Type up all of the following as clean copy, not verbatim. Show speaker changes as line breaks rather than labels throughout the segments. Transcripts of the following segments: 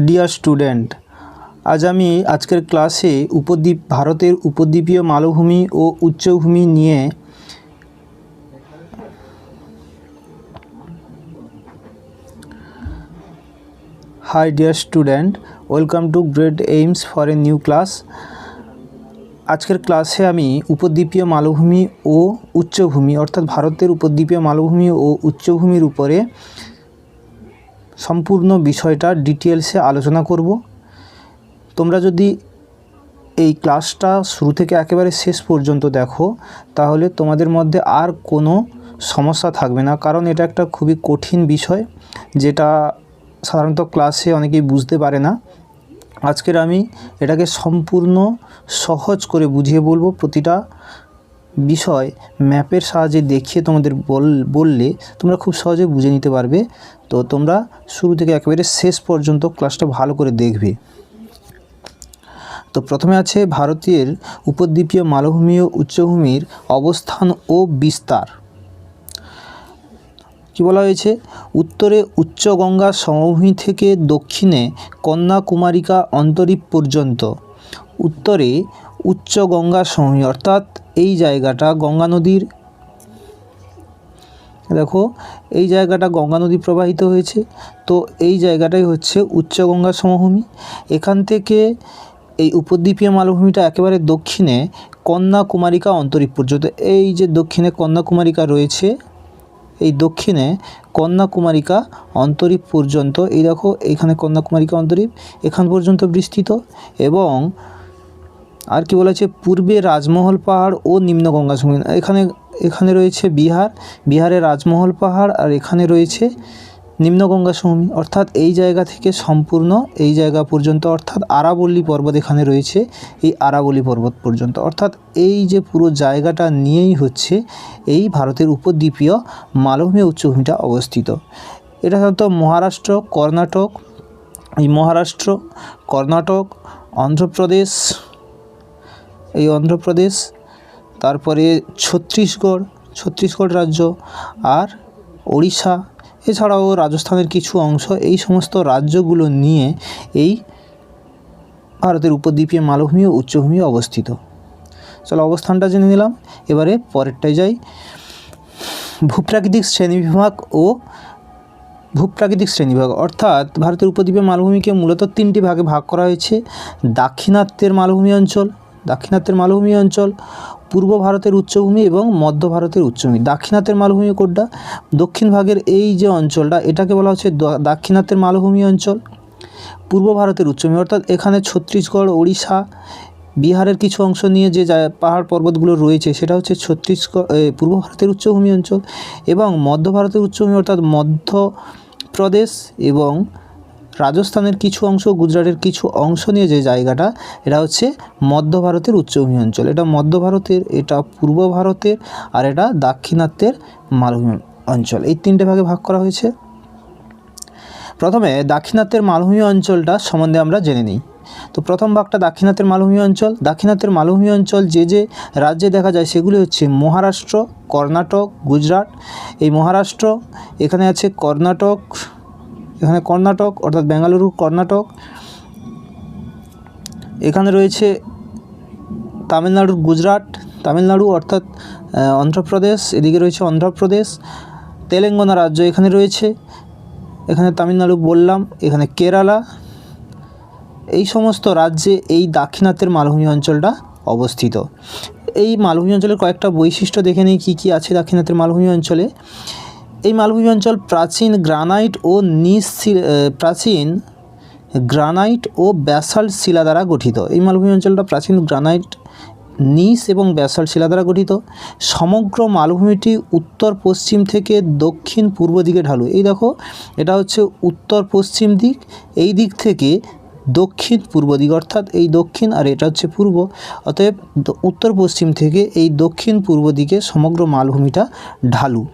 Dear student, আজকের ক্লাসে ভারতের উপদ্বীপীয় মালভূমি ও উচ্চভূমি নিয়ে hi dear student, welcome to Grade Aims for a new class. আজকের ক্লাসে আমি উপদ্বীপীয় মালভূমি ও উচ্চভূমি অর্থাৎ ভারতের উপদ্বীপীয় মালভূমি ও উচ্চভূমির উপরে সম্পূর্ণ বিষয়টা ডিটেলসে আলোচনা করব। তোমরা যদি এই ক্লাসটা শুরু থেকে একেবারে শেষ পর্যন্ত দেখো তাহলে তোমাদের মধ্যে আর কোনো সমস্যা থাকবে না, কারণ এটা একটা খুবই কঠিন বিষয় যেটা সাধারণত ক্লাসে অনেকেই বুঝতে পারে না। আজকের আমি এটাকে সম্পূর্ণ সহজ করে বুঝিয়ে বলবো। প্রতিটা বিষয় ম্যাপের সাহায্যে দেখিয়ে তোমাদের বললে তোমরা খুব সহজে বুঝে নিতে পারবে। তো তোমরা শুরু থেকে একেবারে শেষ পর্যন্ত ক্লাসটা ভালো করে দেখবে। তো প্রথমে আছে ভারতের উপদ্বীপীয় মালভূমি ও উচ্চভূমির অবস্থান ও বিস্তার। কি বলা হয়েছে? উত্তরে উচ্চ গঙ্গা সমভূমি থেকে দক্ষিণে কন্যাকুমারিকা অন্তরীপ পর্যন্ত। উত্তরে উচ্চ গঙ্গা সমভূমি অর্থাৎ এই জায়গাটা গঙ্গা নদীর, দেখো এই জায়গাটা গঙ্গা নদী প্রবাহিত হয়েছে, তো এই জায়গাটাই হচ্ছে উচ্চ গঙ্গা সমভূমি। এখান থেকে এই উপদ্বীপীয় মালভূমিটা একেবারে দক্ষিণে কন্যাকুমারিকা অন্তরীপ পর্যন্ত। এই যে দক্ষিণে কন্যাকুমারিকা রয়েছে, এই দক্ষিণে কন্যাকুমারিকা অন্তরীপ পর্যন্ত, এই দেখো এখানে কন্যাকুমারিকা অন্তরীপ এখান পর্যন্ত বিস্তৃত। এবং আর কি বলা হচ্ছে, পূর্বে রাজমহল পাহাড় ও নিম্ন গঙ্গা সমভূমি। এখানে রয়েছে বিহারের রাজমহল পাহাড়, আর এখানে রয়েছে নিম্ন গঙ্গা সমভূমি। অর্থাৎ এই জায়গা থেকে সম্পূর্ণ এই জায়গা পর্যন্ত, অর্থাৎ আরাবল্লী পর্বত এখানে রয়েছে, এই আরাবল্লী পর্বত পর্যন্ত। অর্থাৎ এই যে পুরো জায়গাটা নিয়েই হচ্ছে এই ভারতের উপদ্বীপীয় মালভূমি উচ্চভূমিটা অবস্থিত। এটা সাধারণত মহারাষ্ট্র, কর্ণাটক, অন্ধ্রপ্রদেশ, তারপরে ছত্তিশগড় রাজ্য আর ওড়িশা, এছাড়াও রাজস্থানের কিছু অংশ, এই সমস্ত রাজ্যগুলো নিয়ে এই ভারতের উপদ্বীপীয় মালভূমি ও উচ্চভূমি অবস্থিত। চলো অবস্থানটা জেনে নিলাম, এবারে পরেরটায় যাই। ভূপ্রাকৃতিক শ্রেণীবিভাগ অর্থাৎ ভারতের উপদ্বীপীয় মালভূমিকে মূলত তিনটি ভাগে ভাগ করা হয়েছে। দাক্ষিণাত্যের মালভূমি অঞ্চল, পূর্ব ভারতের উচ্চভূমি এবং মধ্য ভারতের উচ্চভূমি। দাক্ষিণাত্যের মালভূমি কোনটা? দক্ষিণ ভাগের এই যে অঞ্চলটা, এটাকে বলা হচ্ছে দাক্ষিণাত্যের মালভূমি অঞ্চল। পূর্ব ভারতের উচ্চভূমি অর্থাৎ এখানে ছত্তিশগড়, ওড়িশা, বিহারের কিছু অংশ নিয়ে যে পাহাড় পর্বতগুলো রয়েছে সেটা হচ্ছে পূর্ব ভারতের উচ্চভূমি অঞ্চল। এবং মধ্য ভারতের উচ্চভূমি অর্থাৎ মধ্যপ্রদেশ এবং রাজস্থানের কিছু অংশ, গুজরাটের কিছু অংশ নিয়ে যে জায়গাটা, এটা হচ্ছে মধ্য ভারতের উচ্চভূমি অঞ্চল। এটা মধ্য ভারতের, এটা পূর্ব ভারতের, আর এটা দাক্ষিণাত্যের মালভূমি অঞ্চল। এই তিনটে ভাগে ভাগ করা হয়েছে। প্রথমে দাক্ষিণাত্যের মালভূমি অঞ্চলটা সম্বন্ধে আমরা জেনে নিই। তো প্রথম ভাগটা দাক্ষিণাত্যের মালভূমি অঞ্চল। দাক্ষিণাত্যের মালভূমি অঞ্চল যে রাজ্যে দেখা যায় সেগুলি হচ্ছে মহারাষ্ট্র, কর্ণাটক, গুজরাট। এই মহারাষ্ট্র, এখানে আছে কর্ণাটক অর্থাৎ বেঙ্গালুরু, কর্ণাটক। এখানে রয়েছে তামিলনাড়ু অর্থাৎ অন্ধ্রপ্রদেশ, এদিকে রয়েছে অন্ধ্রপ্রদেশ। তেলেঙ্গানা রাজ্য এখানে রয়েছে, এখানে তামিলনাড়ু বললাম, এখানে কেরালা। এই সমস্ত রাজ্যে এই দাক্ষিণাত্যের মালভূমি অঞ্চলটা অবস্থিত। এই মালভূমি অঞ্চলের কয়েকটা বৈশিষ্ট্য দেখে নিই কী কী আছে দাক্ষিণাত্যের মালভূমি অঞ্চলে। এই মালভূমি অঞ্চল প্রাচীন গ্রানাইট ও ব্যাসাল্ট শিলা দ্বারা গঠিত। এই মালভূমি অঞ্চলটা প্রাচীন গ্রানাইট, নিস এবং ব্যাসাল্ট শিলা দ্বারা গঠিত। সমগ্র মালভূমিটি উত্তর পশ্চিম থেকে দক্ষিণ পূর্ব দিকে ঢালু। এই দেখো এটা হচ্ছে উত্তর পশ্চিম দিক, এই দিক থেকে দক্ষিণ পূর্ব দিক, অর্থাৎ এই দক্ষিণ আর এটা হচ্ছে পূর্ব। অতএব উত্তর পশ্চিম থেকে এই দক্ষিণ পূর্ব দিকে সমগ্র মালভূমিটা ঢালু।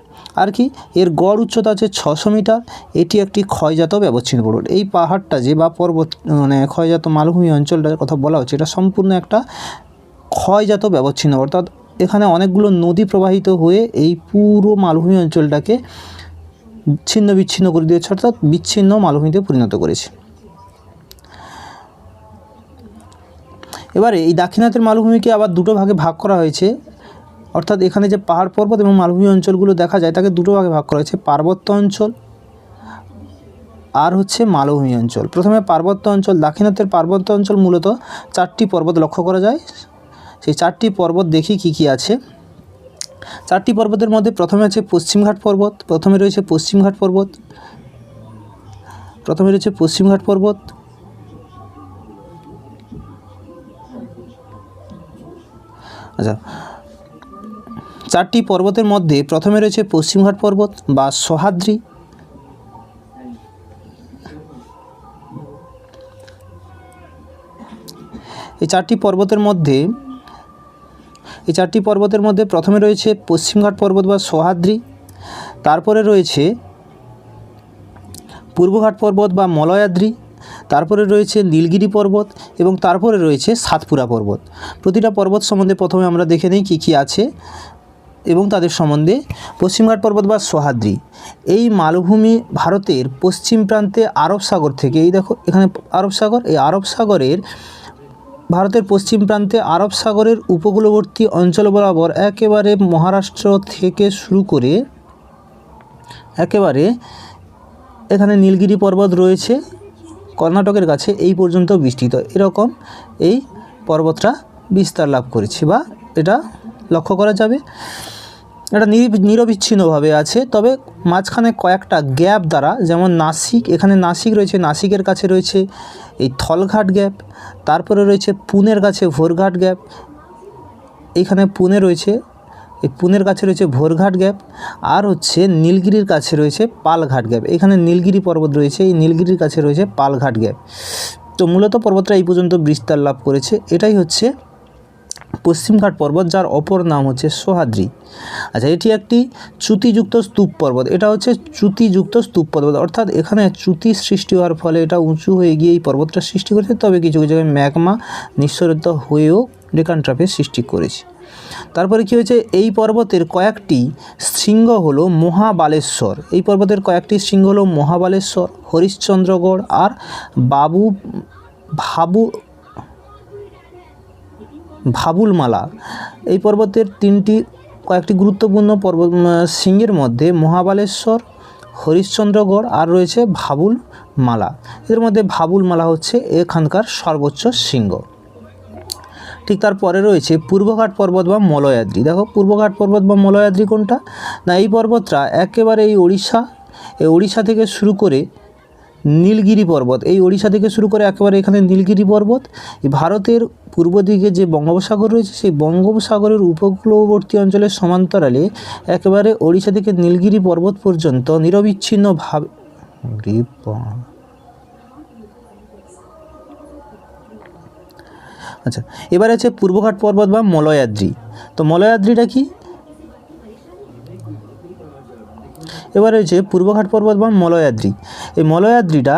আর কি, এর গড় উচ্চতা আছে 600 মিটার। এটি একটি ক্ষয়জাত ব্যবচ্ছিন্ন পর্বত। এই পাহাড়টা যে বা পর্বত ক্ষয়জাত মালভূমি অঞ্চলটার কথা বলা হচ্ছে, এটা সম্পূর্ণ একটা ক্ষয়জাত ব্যবচ্ছিন্ন, অর্থাৎ এখানে অনেকগুলো নদী প্রবাহিত হয়ে এই পুরো মালভূমি অঞ্চলটাকে ছিন্ন বিচ্ছিন্ন করে দিয়েছে, অর্থাৎ বিচ্ছিন্ন মালভূমিতে পরিণত করেছে। এবারে এই দাক্ষিণাত্যের মালভূমিকে আবার দুটো ভাগে ভাগ করা হয়েছে, অর্থাৎ এখানে যে পাহাড় পর্বত এবং মালভূমি অঞ্চলগুলো দেখা যায় তাকে দুটো ভাগে ভাগ করা হয়েছে, পার্বত্য অঞ্চল আর হচ্ছে মালভূমি অঞ্চল। প্রথমে পার্বত্য অঞ্চল। দাক্ষিণাত্যের পার্বত্য অঞ্চল মূলত 4টি পর্বত লক্ষ্য করা যায়। সেই 4টি পর্বত দেখি কি কি আছে। 4টি পর্বতের মধ্যে প্রথমে আছে পশ্চিমঘাট পর্বত। প্রথমে রয়েছে পশ্চিমঘাট পর্বত। আচ্ছা, 4টি পর্বতের মধ্যে প্রথমে রয়েছে পশ্চিমঘাট পর্বত বা সহ্যাদ্রি। এই 4টি পর্বতের মধ্যে প্রথমে রয়েছে পশ্চিমঘাট পর্বত বা সহ্যাদ্রি, তারপরে রয়েছে পূর্বঘাট পর্বত বা মলয়াদ্রি, তারপরে রয়েছে নীলগিরি পর্বত এবং তারপরে রয়েছে সাতপুরা পর্বত। প্রতিটা পর্বত সম্বন্ধে প্রথমে আমরা দেখে নিই কী কী আছে এবং তাদের সম্বন্ধে। পশ্চিমঘাট পর্বত বা সহ্যাদ্রি, এই মালভূমি ভারতের পশ্চিম প্রান্তে আরব সাগর থেকে, এই দেখো এখানে আরব সাগর, এই আরব সাগরের ভারতের পশ্চিম প্রান্তে আরব সাগরের উপকূলবর্তী অঞ্চল বরাবর একেবারে মহারাষ্ট্র থেকে শুরু করে একেবারে এখানে নীলগিরি পর্বত রয়েছে কর্ণাটকের কাছে, এই পর্যন্ত বিস্তৃত। এরকম এই পর্বতটা বিস্তার লাভ করেছে বা এটা লক্ষ্য করা যাবে। এটা নিরবিচ্ছিন্নভাবে আছে, তবে মাঝখানে কয়েকটা গ্যাপ দ্বারা, যেমন নাসিক, এখানে নাসিক রয়েছে, নাসিকের কাছে রয়েছে এই থলঘাট গ্যাপ, তারপরে রয়েছে পুনের কাছে ভোরঘাট গ্যাপ, এইখানে পুনে রয়েছে, এই পুনের কাছে রয়েছে ভোরঘাট গ্যাপ, আর হচ্ছে নীলগিরির কাছে রয়েছে পালঘাট গ্যাপ। এখানে নীলগিরি পর্বত রয়েছে, এই নীলগিরির কাছে রয়েছে পালঘাট গ্যাপ। তো মূলত পর্বতটা এই পর্যন্ত বিস্তার লাভ করেছে। এটাই হচ্ছে পশ্চিমঘাট পর্বত, যার অপর নাম হচ্ছে সহ্যাদ্রি। আচ্ছা, এটি একটি চ্যুতিযুক্ত স্তূপ পর্বত। এটা হচ্ছে চ্যুতিযুক্ত স্তূপ পর্বত, অর্থাৎ এখানে চ্যুতি সৃষ্টি হওয়ার ফলে এটা উঁচু হয়ে গিয়ে এই পর্বতটা সৃষ্টি করেছে, তবে কিছু কিছু জায়গায় ম্যাগমা নিঃসরিত হয়েও ডেকান ট্র্যাপের সৃষ্টি করেছে। তারপরে কী হয়েছে, এই পর্বতের কয়েকটি শৃঙ্গ হলো মহাবালেশ্বর। এই পর্বতের কয়েকটি শৃঙ্গ হলো মহাবালেশ্বর, হরিশ্চন্দ্রগড় আর ভাবুলমালা। এই পর্বতের কয়েকটি গুরুত্বপূর্ণ শৃঙ্গের মধ্যে মহাবালেশ্বর, হরিশ্চন্দ্রগড় আর রয়েছে ভাবুলমালা। এর মধ্যে ভাবুলমালা হচ্ছে এখানকার সর্বোচ্চ শৃঙ্গ। ঠিক তারপরে রয়েছে পূর্বঘাট পর্বত বা মলয়াদ্রি। দেখো পূর্বঘাট পর্বত বা মলয়াদ্রি কোনটা না, এই পর্বতটা একেবারে এই ওড়িশা থেকে শুরু করে নীলগিরি পর্বত, এই ওড়িশা থেকে শুরু করে একেবারে এখানে নীলগিরি পর্বত, এই ভারতের পূর্ব দিকে যে বঙ্গোপসাগর রয়েছে সেই বঙ্গোপসাগরের উপকূলবর্তী অঞ্চলের সমান্তরালে একেবারে ওড়িশা থেকে নীলগিরি পর্বত পর্যন্ত নিরবিচ্ছিন্নভাবে। আচ্ছা, এবার আছে পূর্বঘাট পর্বত বা মলয়াদ্রি। তো মলয়াদ্রিটা কি? এবার রয়েছে পূর্বঘাট পর্বত বা মলয়াদ্রি। এই মলয়াদ্রিটা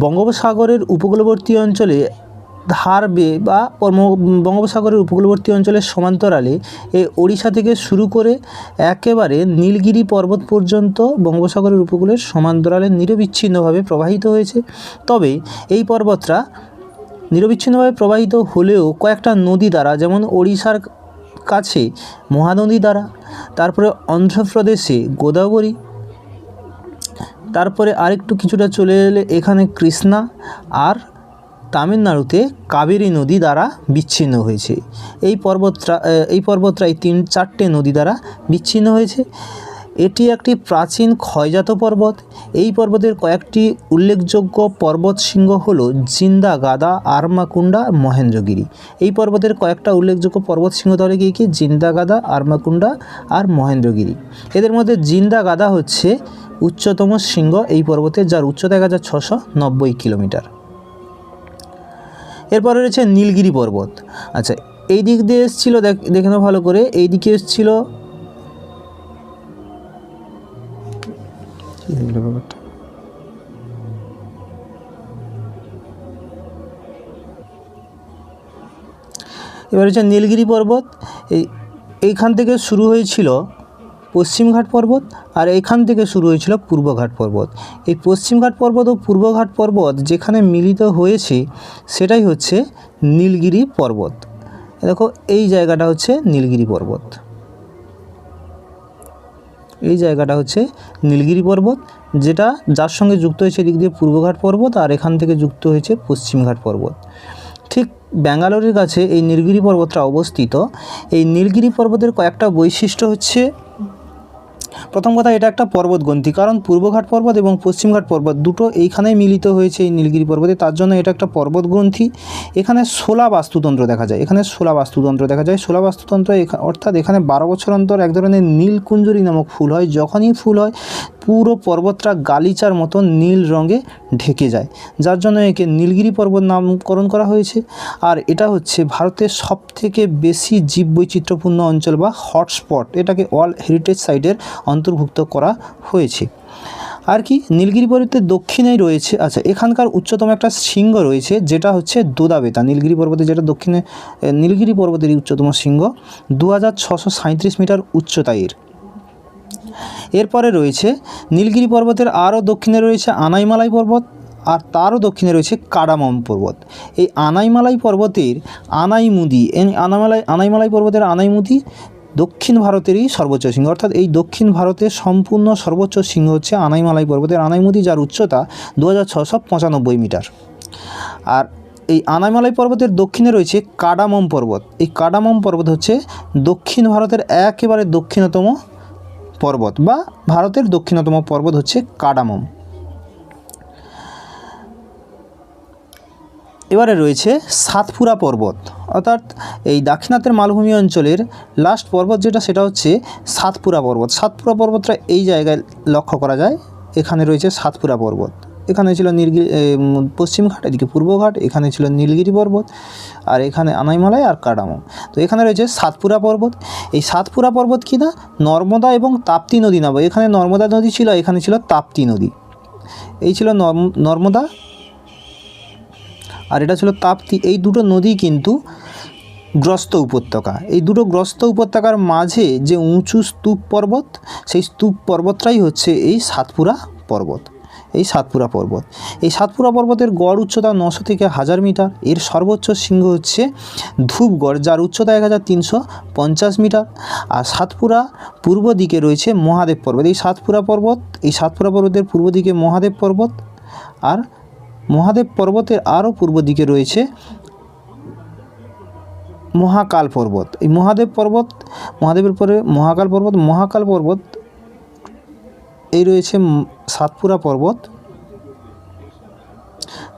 বঙ্গোপসাগরের উপকূলবর্তী অঞ্চলে ধার বেয়ে বা বঙ্গোপসাগরের উপকূলবর্তী অঞ্চলের সমান্তরালে এই ওড়িশা থেকে শুরু করে একেবারে নীলগিরি পর্বত পর্যন্ত বঙ্গোপসাগরের উপকূলের সমান্তরালে নিরবিচ্ছিন্নভাবে প্রবাহিত হয়েছে। তবে এই পর্বতটা নিরবিচ্ছিন্নভাবে প্রবাহিত হলেও কয়েকটা নদী দ্বারা, যেমন ওড়িশার কাছে মহানদী দ্বারা, তারপরে অন্ধ্রপ্রদেশে গোদাবরী, তারপরে আরেকটু কিছুটা চলে এলে এখানে কৃষ্ণা, আর তামিলনাড়ুতে কাবেরী নদী দ্বারা বিচ্ছিন্ন হয়েছে। এই পর্বতটা এই 3-4টে নদী দ্বারা বিচ্ছিন্ন হয়েছে। এটি একটি প্রাচীন ক্ষয়জাত পর্বত। এই পর্বতের কয়েকটি উল্লেখযোগ্য পর্বত শৃঙ্গ হল জিন্দাগাদা, আরমাকুন্ডা, মহেন্দ্রগিরি। এই পর্বতের কয়েকটা উল্লেখযোগ্য পর্বত শৃঙ্গ তাহলে কি জিন্দাগাদা, আরমাকুন্ডা আর মহেন্দ্রগিরি। এদের মধ্যে জিন্দাগাদা হচ্ছে উচ্চতম শৃঙ্গ এই পর্বতের, যার উচ্চতা 1690 কিলোমিটার। এরপরে রয়েছে নীলগিরি পর্বত। আচ্ছা, এই দিক দিয়ে এসেছিল, দেখে নাও ভালো করে, এই দিকে এসেছিল এবার হচ্ছে নীলগিরি পর্বত। এইখান থেকে শুরু হয়েছিল পশ্চিমঘাট পর্বত, আর এখান থেকে শুরু হয়েছিল পূর্বঘাট পর্বত। এই পশ্চিমঘাট পর্বত ও পূর্বঘাট পর্বত যেখানে মিলিত হয়েছে সেটাই হচ্ছে নীলগিরি পর্বত। দেখো এই জায়গাটা হচ্ছে নীলগিরি পর্বত, এই জায়গাটা হচ্ছে নীলগিরি পর্বত, যেটা যার সঙ্গে যুক্ত হয়েছে এদিক দিয়ে পূর্বঘাট পর্বত, আর এখান থেকে যুক্ত হয়েছে পশ্চিমঘাট পর্বত। ঠিক ব্যাঙ্গালোরের কাছে এই নীলগিরি পর্বতটা অবস্থিত। এই নীলগিরি পর্বতের কয়েকটা বৈশিষ্ট্য হচ্ছে, প্রথম কথা এটা একটা পর্বতগ্রন্থি, কারণ পূর্বঘাট পর্বত এবং পশ্চিমঘাট পর্বত দুটো এইখানেই মিলিত হয়েছে এই নীলগিরি পর্বতে, তার জন্য এটা একটা পর্বতগ্রন্থি। এখানে শোলা বাস্তুতন্ত্র দেখা যায়, এখানে শোলা বাস্তুতন্ত্র দেখা যায়। শোলা বাস্তুতন্ত্র অর্থাৎ এখানে 12 বছর অন্তর এক ধরনের নীলকুঞ্জরি নামক ফুল হয়। যখনই ফুল হয় পুরো পর্বতটা গালিচার মতো নীল রঙে ঢেকে যায়, যার জন্য একে নীলগিরি পর্বত নামকরণ করা হয়েছে। আর এটা হচ্ছে ভারতের সবথেকে বেশি জীববৈচিত্র্যপূর্ণ অঞ্চল বা হটস্পট, এটাকে ওয়ার্ল্ড হেরিটেজ সাইটের অন্তর্ভুক্ত করা হয়েছে। আর কি নীলগিরি পর্বতের দক্ষিণেই রয়েছে, আচ্ছা এখানকার উচ্চতম একটা শৃঙ্গ রয়েছে যেটা হচ্ছে দোদাবেতা। নীলগিরি পর্বতে যেটা দক্ষিণে নীলগিরি পর্বতেরই উচ্চতম শৃঙ্গ, 2637 মিটার উচ্চতা এর। এরপরে রয়েছে নীলগিরি পর্বতের আরও দক্ষিণে রয়েছে আনাইমালাই পর্বত, আর তারও দক্ষিণে রয়েছে কাডামম পর্বত। এই আনাইমালাই পর্বতের আনাইমুদি, আনাইমালাই পর্বতের আনাইমুদি দক্ষিণ ভারতেরই সর্বোচ্চ শৃঙ্গ, অর্থাৎ এই দক্ষিণ ভারতের সম্পূর্ণ সর্বোচ্চ শৃঙ্গ হচ্ছে আনাইমালাই পর্বতের আনাইমুদি, যার উচ্চতা 2695 মিটার। আর এই আনাইমালাই পর্বতের দক্ষিণে রয়েছে কাডামম পর্বত। এই কাডামম পর্বত হচ্ছে দক্ষিণ ভারতের একেবারে দক্ষিণতম পর্বত, বা ভারতের দক্ষিণতম পর্বত হচ্ছে কাডামম। এবারে রয়েছে সাতপুরা পর্বত, অর্থাৎ এই দাক্ষিণাত্যের মালভূমি অঞ্চলের লাস্ট পর্বত যেটা, সেটা হচ্ছে সাতপুরা পর্বত। সাতপুরা পর্বতটা এই জায়গায় লক্ষ্য করা যায়, এখানে রয়েছে সাতপুরা পর্বত। এখানে ছিল নীলগিরি পশ্চিমঘাট, এদিকে পূর্বঘাট, এখানে ছিল নীলগিরি পর্বত, আর এখানে আনাইমালাই আর কাডামম। তো এখানে রয়েছে সাতপুরা পর্বত। এই সাতপুরা পর্বত কি না, নর্মদা এবং তাপ্তি নদী নামে, এখানে নর্মদা নদী ছিল, এখানে ছিল তাপ্তি নদী। এই ছিল নর্মদা আর এটা ছিল তাপ্তি। এই দুটো নদী কিন্তু গ্রস্ত উপত্যকা। এই দুটো গ্রস্ত উপত্যকার মাঝে যে উঁচু স্তূপ পর্বত, সেই স্তূপ পর্বতটাই হচ্ছে এই সাতপুরা পর্বত। এই সাতপুরা পর্বত, এই সাতপুরা পর্বতের গড় উচ্চতা 900 থেকে 1000 মিটার। এর সর্বোচ্চ শৃঙ্গ হচ্ছে ধূপগড়, যার উচ্চতা 1350 মিটার। আর সাতপুরা পূর্ব দিকে রয়েছে মহাদেব পর্বত। এই সাতপুরা পর্বতের পূর্ব দিকে মহাদেব পর্বত, আর মহাদেব পর্বতের আরও পূর্ব দিকে রয়েছে মহাকাল পর্বত। এই মহাদেবের পরে মহাকাল পর্বত এই রয়েছে সাতপুরা পর্বত,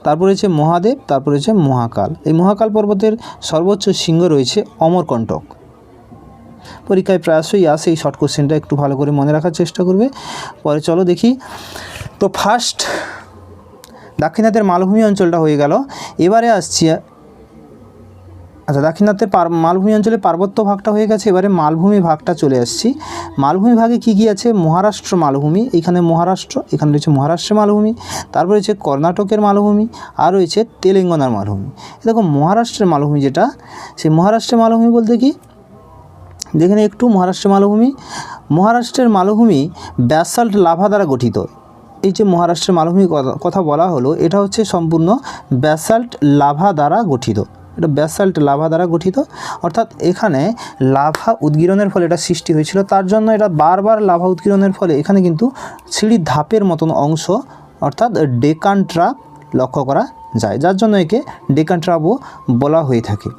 তারপর রয়েছে মহাদেব, তারপর রয়েছে মহাকাল। এই মহাকাল পর্বতের সর্বোচ্চ শৃঙ্গ রয়েছে অমরকণ্টক। পরীক্ষায় প্রায়শই আসে, এই শর্ট কোশ্চেনটা একটু ভালো করে মনে রাখার চেষ্টা করবে। পরে চলো দেখি। তো ফার্স্ট দাক্ষিণাত্যের মালভূমি অঞ্চলটা হয়ে গেল। এবারে আসছি, আচ্ছা দাক্ষিণাত্যের মালভূমি অঞ্চলে পার্বত্য ভাগটা হয়ে গেছে, এবারে মালভূমি ভাগটা চলে আসছি। মালভূমি ভাগে কি কি আছে, মহারাষ্ট্র মালভূমি, এখানে মহারাষ্ট্র, এখানে রয়েছে মহারাষ্ট্রের মালভূমি, তারপর রয়েছে কর্ণাটকের মালভূমি, আর রয়েছে তেলেঙ্গানার মালভূমি। দেখো মহারাষ্ট্রের মালভূমি যেটা, সেই মহারাষ্ট্রের মালভূমি বলতে কি, দেখেন একটু মহারাষ্ট্রের মালভূমি ব্যাসাল্ট লাভা দ্বারা গঠিত। এই যে মহারাষ্ট্রের মালভূমির কথা বলা হলো, এটা হচ্ছে সম্পূর্ণ ব্যাসাল্ট লাভা দ্বারা গঠিত। এটা ব্যাসাল্ট লাভা দ্বারা গঠিত, অর্থাৎ এখানে লাভা উদ্গীরণের ফলে এটা সৃষ্টি হয়েছিল। তার জন্য এটা বারবার লাভা উদ্গীরণের ফলে এখানে কিন্তু সিঁড়ির ধাপের মতন অংশ, অর্থাৎ ডেকান ট্রাপ লক্ষ্য করা যায়, যার জন্য একে ডেকান ট্রাপও বলা হয়ে থাকে।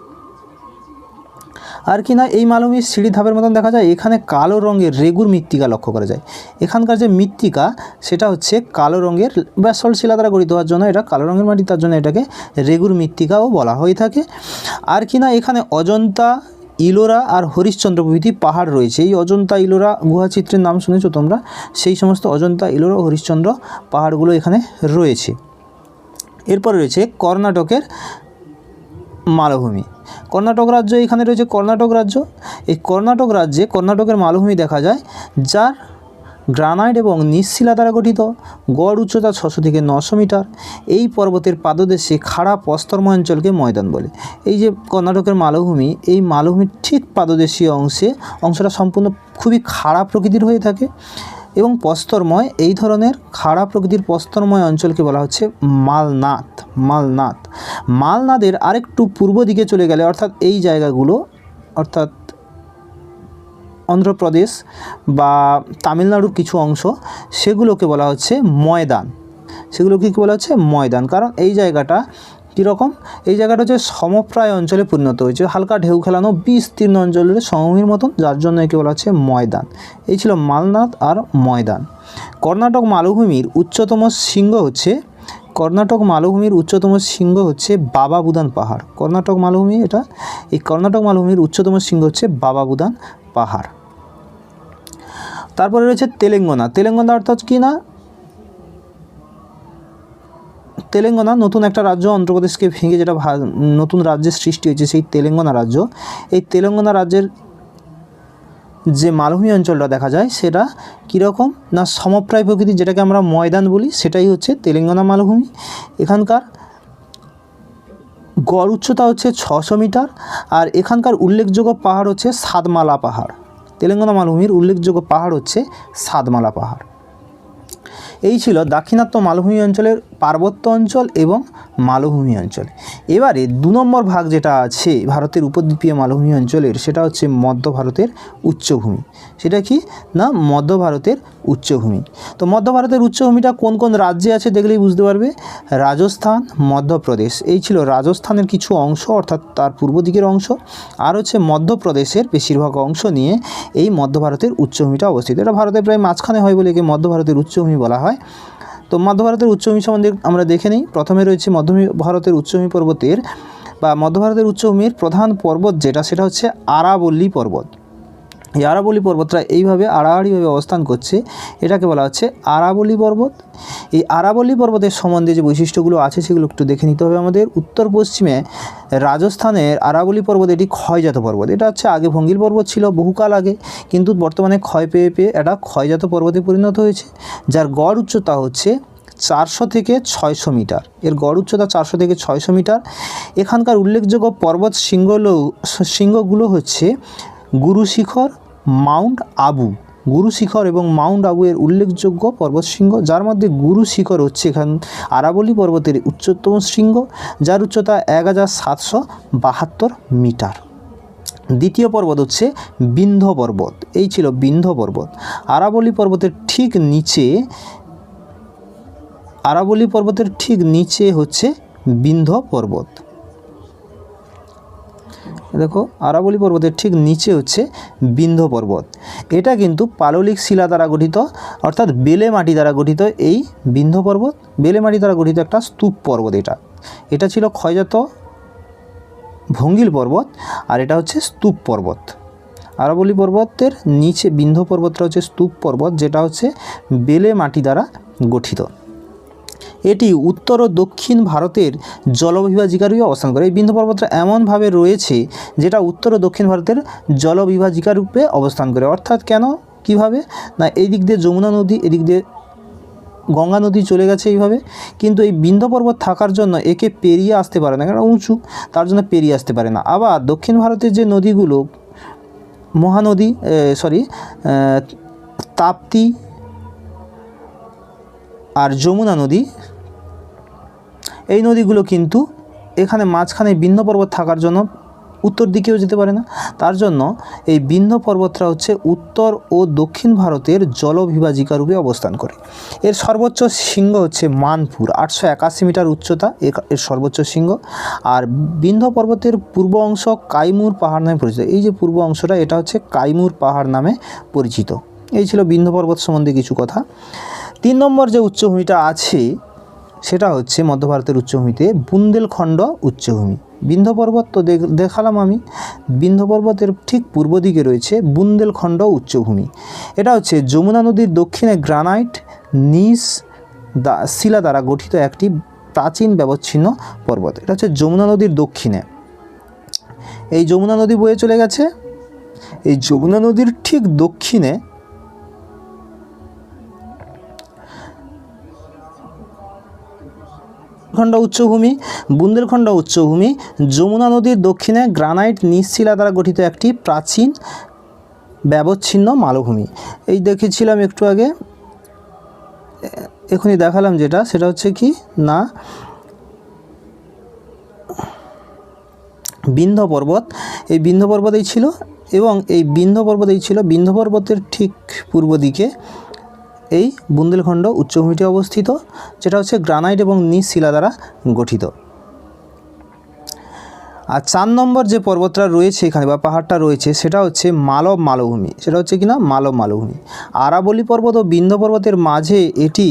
আর কি না, এই মালভূমির সিঁড়ি ধাপের মতন দেখা যায়, এখানে কালো রঙের রেগুর মৃত্তিকা লক্ষ্য করা যায়। এখানকার যে মৃত্তিকা সেটা হচ্ছে কালো রঙের, ব্যাসল্ট শিলা দ্বারা গঠিত হওয়ার জন্য এটা কালো রঙের মাটি, তার জন্য এটাকে রেগুর মৃত্তিকাও বলা হয়ে থাকে। আর কি না, এখানে অজন্তা, ইলোরা আর হরিশ্চন্দ্র প্রভৃতি পাহাড় রয়েছে। এই অজন্তা ইলোরা গুহাচিত্রের নাম শুনেছো তোমরা, সেই সমস্ত অজন্তা ইলোরা হরিশ্চন্দ্র পাহাড়গুলো এখানে রয়েছে। এরপরে রয়েছে কর্ণাটকের মালভূমি। কর্ণাটক রাজ্য, এখানে রয়েছে কর্ণাটক রাজ্য। এই কর্ণাটক রাজ্যে কর্ণাটকের মালভূমি দেখা যায়, যার গ্রানাইট এবং নিঃশিলা দ্বারা গঠিত। গড় উচ্চতা 600 থেকে 900 মিটার। এই পর্বতের পাদদেশে খাড়া প্রস্তরময় অঞ্চলকে ময়দান বলে। এই যে কর্ণাটকের মালভূমি, এই মালভূমির ঠিক পাদদেশীয় অংশটা সম্পূর্ণ খুবই খাড়া প্রকৃতির হয়ে থাকে এবং প্রস্তরময়। এই ধরনের খাড়া প্রকৃতির প্রস্তরময় অঞ্চলকে বলা হচ্ছে মালনাদ। মালনাদের আরেকটু পূর্ব দিকে চলে গেলে, অর্থাৎ এই জায়গাগুলো, অর্থাৎ অন্ধ্রপ্রদেশ বা তামিলনাড়ুর কিছু অংশ, সেগুলোকে বলা হচ্ছে ময়দান। সেগুলোকে কী বলা হচ্ছে? ময়দান। কারণ এই জায়গাটা কীরকম? এই জায়গাটা হচ্ছে সমপ্রায় অঞ্চলে পরিণত হয়েছে, হালকা ঢেউ খেলানো বিস্তীর্ণ অঞ্চলের সমভূমির মতন, যার জন্য একে বলা হচ্ছে ময়দান। এই ছিল মালনাদ আর ময়দান। কর্ণাটক মালভূমির উচ্চতম শৃঙ্গ হচ্ছে বাবা বুদান পাহাড়। কর্ণাটক মালভূমির উচ্চতম শৃঙ্গ হচ্ছে বাবা বুদান পাহাড়। তারপরে রয়েছে তেলেঙ্গানা অর্থাৎ কি না, তেলেঙ্গানা নতুন একটা রাজ্য, অন্ধ্রপ্রদেশকে ভেঙে যেটা নতুন রাজ্যের সৃষ্টি হয়েছে, সেই তেলেঙ্গানা রাজ্য। এই তেলেঙ্গানা রাজ্যের যে মালভূমি অঞ্চলটা দেখা যায় সেটা কীরকম না, সমপ্রায় প্রকৃতি, যেটাকে আমরা ময়দান বলি, সেটাই হচ্ছে তেলেঙ্গানা মালভূমি। এখানকার গড় উচ্চতা হচ্ছে 600 মিটার। আর এখানকার উল্লেখযোগ্য পাহাড় হচ্ছে সাতমালা পাহাড়। তেলেঙ্গানা মালভূমির উল্লেখযোগ্য পাহাড় হচ্ছে সাতমালা পাহাড়। এই ছিল দাক্ষিণাত্য মালভূমি অঞ্চলের পার্বত্য অঞ্চল এবং মালভূমি অঞ্চল। এবারে 2 নম্বর ভাগ যেটা আছে ভারতের উপদ্বীপীয় মালভূমি অঞ্চলের, সেটা হচ্ছে মধ্য ভারতের উচ্চভূমি। সেটা কি না, মধ্য ভারতের উচ্চভূমি। তো মধ্য ভারতের উচ্চভূমিটা কোন কোন রাজ্যে আছে দেখলেই বুঝতে পারবে। রাজস্থান, মধ্যপ্রদেশ, এই ছিল রাজস্থানের কিছু অংশ, অর্থাৎ তার পূর্ব দিকের অংশ। আর হচ্ছে মধ্যপ্রদেশের বেশিরভাগ অংশ নিয়ে এই মধ্য ভারতের উচ্চভূমিটা অবস্থিত। এটা ভারতের প্রায় মাঝখানে হয় বলে একে মধ্য ভারতের উচ্চভূমি বলা হয়। তো মধ্য ভারতের উচ্চভূমি সম্বন্ধে আমরা দেখে নিই। প্রথমে রয়েছে মধ্য ভারতের উচ্চভূমি পর্বতের বা মধ্য ভারতের উচ্চভূমির প্রধান পর্বত যেটা, সেটা হচ্ছে আরাবল্লী পর্বত। এই আরাবল্লী পর্বতটা এইভাবে আড়াআড়িভাবে অবস্থান করছে, এটাকে বলা হচ্ছে আরাবল্লী পর্বত। এই আরাবল্লী পর্বতের সম্বন্ধে যে বৈশিষ্ট্যগুলো আছে সেগুলো একটু দেখে নিতে হবে আমাদের। উত্তর পশ্চিমে রাজস্থানের আরাবল্লী পর্বত, এটি ক্ষয়জাত পর্বত। এটা হচ্ছে আগে ভঙ্গিল পর্বত ছিল বহুকাল আগে, কিন্তু বর্তমানে ক্ষয় পেয়ে এটা ক্ষয়জাত পর্বতে পরিণত হয়েছে, যার গড় উচ্চতা হচ্ছে 400 থেকে 600 মিটার। এর গড় উচ্চতা 400 থেকে 600 মিটার। এখানকার উল্লেখযোগ্য পর্বত শৃঙ্গগুলো হচ্ছে গুরু শিখর, মাউন্ট আবু। গুরু শিখর এবং মাউন্ট আবু এর উল্লেখযোগ্য পর্বত শৃঙ্গ, যার মধ্যে গুরু শিখর হচ্ছে এখান আরাবল্লী পর্বতের উচ্চতম শৃঙ্গ, যার উচ্চতা 1772 মিটার। দ্বিতীয় পর্বত হচ্ছে বিন্ধ্য পর্বত। এই ছিল বিন্ধ্য পর্বত। আরাবল্লী পর্বতের ঠিক নিচে হচ্ছে বিন্ধ্য পর্বত। দেখো, আরাবল্লী পর্বতের ঠিক নিচে হচ্ছে বিন্ধ্য পর্বত। এটা কিন্তু পাললিক শিলা দ্বারা গঠিত, অর্থাৎ বেলে মাটি দ্বারা গঠিত। এই বিন্ধ্য পর্বত বেলে মাটি দ্বারা গঠিত একটা স্তূপ পর্বত। এটা ছিল ক্ষয়জাত ভঙ্গিল পর্বত, আর এটা হচ্ছে স্তূপ পর্বত। আরাবল্লী পর্বতের নিচে বিন্ধ্য পর্বতটা হচ্ছে স্তূপ পর্বত, যেটা হচ্ছে বেলে মাটি দ্বারা গঠিত। এটি উত্তর ও দক্ষিণ ভারতের জলবিভাজিকা রূপে অবস্থান করে। এই বিন্ধ্য পর্বতটা এমনভাবে রয়েছে যেটা উত্তর ও দক্ষিণ ভারতের জলবিভাজিকা রূপে অবস্থান করে। অর্থাৎ কিভাবে না, এই দিক দিয়ে যমুনা নদী, এদিক দিয়ে গঙ্গা নদী চলে গেছে এইভাবে, কিন্তু এই বিন্ধ্য পর্বত থাকার জন্য একে পেরিয়ে আসতে পারে না, কারণ উঁচু, তার জন্য পেরিয়ে আসতে পারে না। আবার দক্ষিণ ভারতের যে নদীগুলো, তাপ্তি আর যমুনা নদী, এই নদীগুলো কিন্তু এখানে মাঝখানে বিন্ধ্য পর্বত থাকার জন্য উত্তর দিকেও যেতে পারে না। তার জন্য এই বিন্ধ্য পর্বতটা হচ্ছে উত্তর ও দক্ষিণ ভারতের জলবিভাজিকা রূপে অবস্থান করে। এর সর্বোচ্চ শৃঙ্গ হচ্ছে মানপুর, 881 মিটার উচ্চতা এর সর্বোচ্চ শৃঙ্গ। আর বিন্ধ্য পর্বতের পূর্ব অংশ কাইমুর পাহাড় নামে পরিচিত। এই যে পূর্ব অংশটা, এটা হচ্ছে কাইমুর পাহাড় নামে পরিচিত। এই ছিল বিন্ধ্য পর্বত সম্বন্ধে কিছু কথা। 3 নম্বর যে উচ্চভূমিটা আছে সেটা হচ্ছে মধ্য ভারতের উচ্চভূমিতে বুন্দেলখণ্ড উচ্চভূমি। বিন্ধ্য পর্বত তো দেখালাম আমি। বিন্ধ্য পর্বতের ঠিক পূর্ব দিকে রয়েছে বুন্দেলখণ্ড উচ্চভূমি। এটা হচ্ছে যমুনা নদীর দক্ষিণে গ্রানাইট শিলা দ্বারা গঠিত একটি প্রাচীন ব্যবচ্ছিন্ন পর্বত। এটা হচ্ছে যমুনা নদীর দক্ষিণে। এই যমুনা নদী বয়ে চলে গেছে। এই যমুনা নদীর ঠিক দক্ষিণে খণ্ড উচ্চভূমি, বুন্দেলখণ্ড উচ্চভূমি যমুনা নদীর দক্ষিণে গ্রানাইট নিঃশিলা দ্বারা গঠিত একটি প্রাচীন ব্যবচ্ছিন্ন মালভূমি। এই দেখেছিলাম একটু আগে, এখনই দেখালাম যেটা, সেটা হচ্ছে কি না বিন্ধ্য পর্বত। এই বিন্ধ্য পর্বতেই ছিল এবং এই বিন্ধ্য পর্বতেই ছিল বিন্ধ্য পর্বতের ঠিক পূর্ব দিকে এই বুন্দেলখণ্ড উচ্চভূমিটি অবস্থিত, যেটা হচ্ছে গ্রানাইট এবং নিঃশিলা দ্বারা গঠিত। আর 4 নম্বর যে পর্বতটা রয়েছে এখানে বা পাহাড়টা রয়েছে সেটা হচ্ছে মালব মালভূমি। সেটা হচ্ছে কিনা মালব মালভূমি। আরাবলী পর্বত ও বিন্ধ্য পর্বতের মাঝে এটি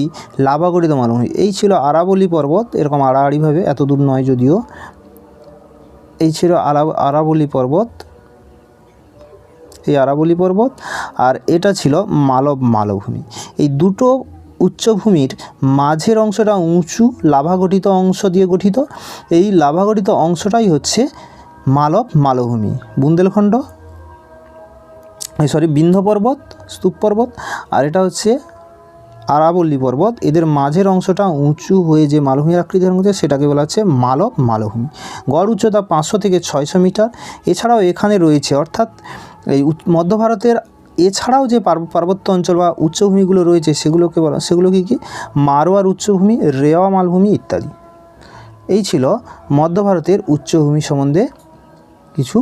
লাভা গঠিত মালভূমি। এই ছিল আরাবলী পর্বত, এরকম আড়াআড়িভাবে, এত দূর নয় যদিও। এই ছিল আরাবলী পর্বত, এই আরাবলী পর্বত, আর এটা ছিল মালব মালভূমি। এই দুটো উচ্চভূমির মাঝের অংশটা উঁচু লাভাগঠিত অংশ দিয়ে গঠিত। এই লাভাগঠিত অংশটাই হচ্ছে মালব মালভূমি। বুন্দেলখণ্ড বিন্ধ্য পর্বত, স্তূপ পর্বত, আর এটা হচ্ছে আরাবল্লী পর্বত। এদের মাঝের অংশটা উঁচু হয়ে যে মালভূমির আকৃতির মধ্যে সেটাকে বলা হচ্ছে মালব মালভূমি। গড় উচ্চতা 500 থেকে 600 মিটার। এছাড়াও এখানে রয়েছে, অর্থাৎ এই মধ্য ভারতের এছাড়াও যে পার্বত্য অঞ্চল বা উচ্চভূমিগুলো রয়েছে সেগুলোকে বলা, সেগুলো কি মারোয়ার উচ্চভূমি, রেওয়া মালভূমি ইত্যাদি। এই ছিল মধ্য ভারতের উচ্চভূমি সম্বন্ধে কিছু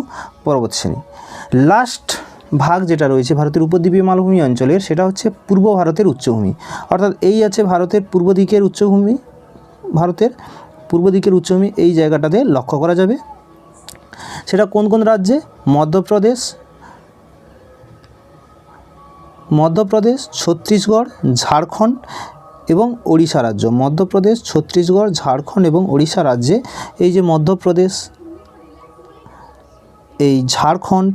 পর্বতশ্রেণী। লাস্ট ভাগ যেটা রয়েছে ভারতের উপদ্বীপীয় মালভূমি অঞ্চলের, সেটা হচ্ছে পূর্ব ভারতের উচ্চভূমি। অর্থাৎ এই আছে ভারতের পূর্ব দিকের উচ্চভূমি, ভারতের পূর্ব দিকের উচ্চভূমি এই জায়গাটাতে লক্ষ্য করা যাবে। সেটা কোন কোন রাজ্যে? মধ্যপ্রদেশ, ছত্তিশগড়, ঝাড়খণ্ড এবং ওড়িশা রাজ্য। মধ্যপ্রদেশ, ছত্তিশগড়, ঝাড়খণ্ড এবং ওড়িশা রাজ্যে এই যে মধ্যপ্রদেশ, এই ঝাড়খণ্ড,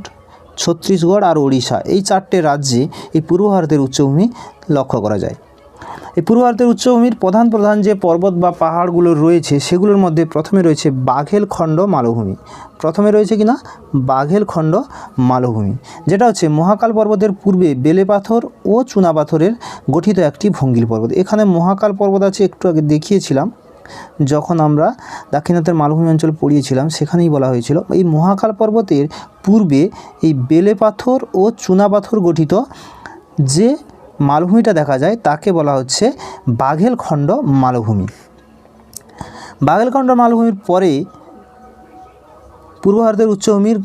ছত্তিশগড় আর ওড়িশা, এই 4টে রাজ্যে এই পূর্ব ভারতের উচ্চভূমি লক্ষ্য করা যায়। এই পূর্ব ভারতের উচ্চভূমির প্রধান প্রধান যে পর্বত বা পাহাড়গুলো রয়েছে সেগুলোর মধ্যে প্রথমে রয়েছে বাঘেলখণ্ড মালভূমি। প্রথমে রয়েছে কিনা বাঘেলখণ্ড মালভূমি, যেটা হচ্ছে মহাকাল পর্বতের পূর্বে বেলে পাথর ও চুনা পাথরের গঠিত একটি ভঙ্গিল পর্বত। এখানে মহাকাল পর্বত আছে, একটু আগে দেখিয়েছিলাম যখন আমরা দাক্ষিণাত্যের মালভূমি অঞ্চল পড়িয়েছিলাম, সেখানেই বলা হয়েছিল এই মহাকাল পর্বতের পূর্বে এই বেলে পাথর ও চুনা পাথর গঠিত যে মালভূমিটা দেখা যায় তাকে বলা হচ্ছে বাঘেলখণ্ড মালভূমি। বাঘেলখণ্ড মালভূমির পরে পূর্ব ভারতের উচ্চভূমির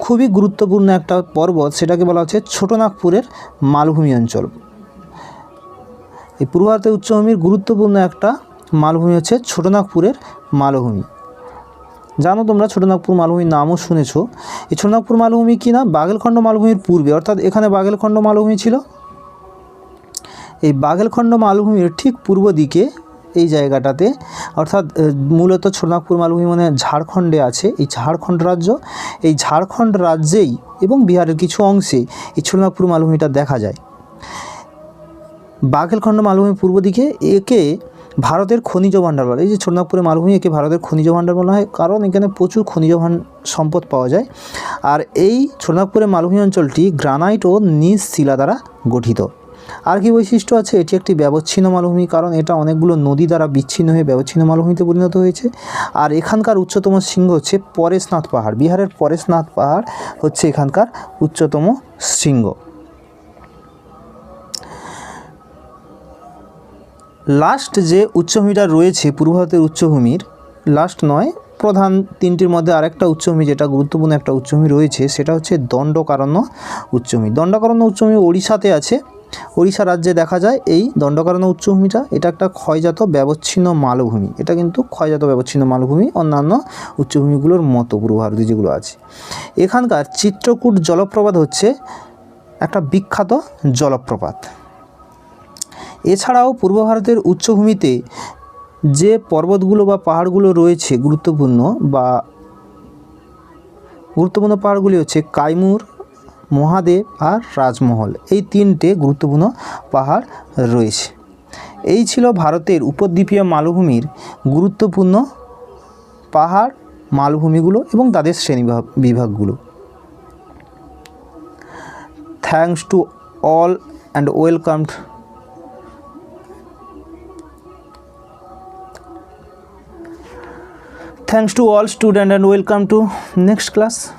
খুবই গুরুত্বপূর্ণ একটা পর্বত, সেটাকে বলা হচ্ছে ছোটনাগপুরের মালভূমি অঞ্চল। এই পূর্ব ভারতের উচ্চভূমির গুরুত্বপূর্ণ একটা মালভূমি হচ্ছে ছোটনাগপুরের মালভূমি। জানো তোমরা ছোটনাগপুর মালভূমির নামও শুনেছো। এই ছোটনাগপুর মালভূমি কি না বাঘেলখণ্ড মালভূমির পূর্বে, অর্থাৎ এখানে বাঘেলখণ্ড মালভূমি ছিল। এই বাঘেলখণ্ড মালভূমির ঠিক পূর্ব দিকে এই জায়গাটাতে, অর্থাৎ মূলত ছোটনাগপুর মালভূমি মানে ঝাড়খণ্ডে আছে, এই ঝাড়খণ্ড রাজ্য, এই ঝাড়খণ্ড রাজ্যেই এবং বিহারের কিছু অংশে এই ছোটনাগপুর মালভূমিটা দেখা যায়। বাঘেলখণ্ড মালভূমির পূর্ব দিকে একে ভারতের খনিজ ভাণ্ডার বলা হয়। এই যে ছোটনাগপুরের মালভূমি, একে ভারতের খনিজ ভাণ্ডার বলা হয়, কারণ এখানে প্রচুর খনিজ সম্পদ পাওয়া যায়। আর এই ছোটনাগপুরের মালভূমি অঞ্চলটি গ্রানাইট ও নিঃশিলা দ্বারা গঠিত। আর কি বৈশিষ্ট্য আছে? এটি একটি ব্যবচ্ছিন্ন মালভূমি, কারণ এটা অনেকগুলো নদী দ্বারা বিচ্ছিন্ন হয়ে ব্যবচ্ছিন্ন মালভূমিতে পরিণত হয়েছে। আর এখানকার উচ্চতম শৃঙ্গ হচ্ছে পরেশনাথ পাহাড়। বিহারের পরেশনাথ পাহাড় হচ্ছে এখানকার উচ্চতম শৃঙ্গ। লাস্ট যে উচ্চভূমিটা রয়েছে পূর্ব ভারতের উচ্চভূমির, লাস্ট নয়, প্রধান 3টির মধ্যে আরেকটা উচ্চভূমি যেটা গুরুত্বপূর্ণ একটা উচ্চভূমি রয়েছে সেটা হচ্ছে দণ্ডকারণ্য উচ্চভূমি। দণ্ডকারণ্য উচ্চভূমি ওড়িশাতে আছে, ওড়িশা রাজ্যে দেখা যায় এই দণ্ডকারণ্য উচ্চভূমিটা। এটা একটা ক্ষয়জাত ব্যবচ্ছিন্ন মালভূমি, এটা কিন্তু ক্ষয়জাত ব্যবচ্ছিন্ন মালভূমি অন্যান্য উচ্চভূমিগুলোর মতো পূর্ব ভারতে যেগুলো আছে। এখানকার চিত্রকূট জলপ্রপাত হচ্ছে একটা বিখ্যাত জলপ্রপাত। এছাড়াও পূর্ব ভারতের উচ্চভূমিতে যে পর্বতগুলো বা পাহাড়গুলো রয়েছে গুরুত্বপূর্ণ পাহাড়গুলি হচ্ছে কাইমুর, মহাদেব আর রাজমহল। এই 3টে গুরুত্বপূর্ণ পাহাড় রয়েছে। এই ছিল ভারতের উপদ্বীপীয় মালভূমির গুরুত্বপূর্ণ পাহাড় মালভূমিগুলো এবং তাদের শ্রেণী বিভাগগুলো। Thanks to all and welcome. Thanks to all students and welcome to next class.